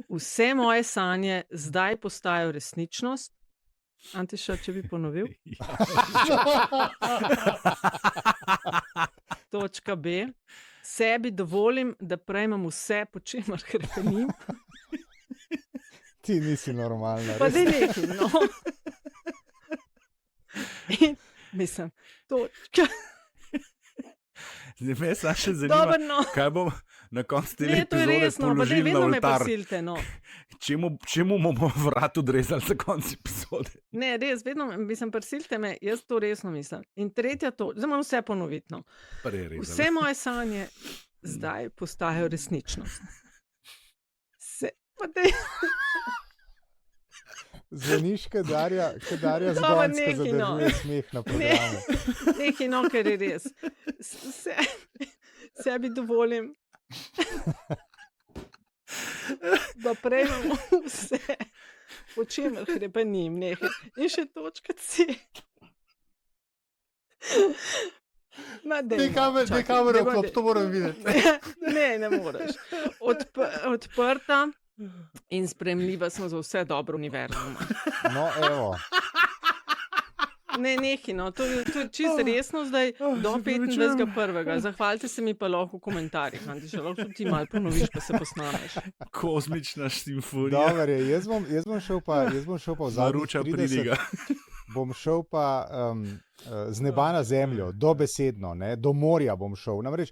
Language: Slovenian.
Vse moje sanje zdaj postajajo resničnost. Antiša, če bi ponovil. Točka B. Sebi dovolim, da prejmem vse, po čemer hrepenim. Ti nisi normalna. Pa res. da nekaj, no. In, mislim, točka. Zdaj me samo še zanima, Dobro, no. kaj bom na koncu te Ne, to je epizode resno, pa da položil na vedno me oltar. prisilite, no. Čemu bomo vrat odrezali za konec epizode? Ne, res, vedno, mislim, prisilite me, jaz to resno mislim. In tretja to, zdaj moram vse ponoviti, no. Vse moje sanje zdaj postajajo resničnost. Pa dej, Zvoniš, kot Darja Dobro, Zgonska nehaj, no. zadržuje smeh na programu. nekaj, no, ker je res. Sebi dovolim, da prejmem vse, po čemer hrepenim, nekaj. In še točka C. Ma, daj, Daj no, čakaj, kamero daj, vklop, to moram videti. Ne moreš. Odprta in sprejemljiva smo za vse dobro univerzuma. No, evo. Ne, nekaj, no, to je čisto resno zdaj do 25.1. Zahvalite se mi pa lahko v komentarjih, Antiša, lahko ti malo ponoviš, pa se posnameš. Kozmična simfonija. Dobar je, jaz bom šel pa v zadnjih Naruča 30, pridiga. bom šel pa z neba na zemljo, dobesedno, ne, do morja bom šel. Namreč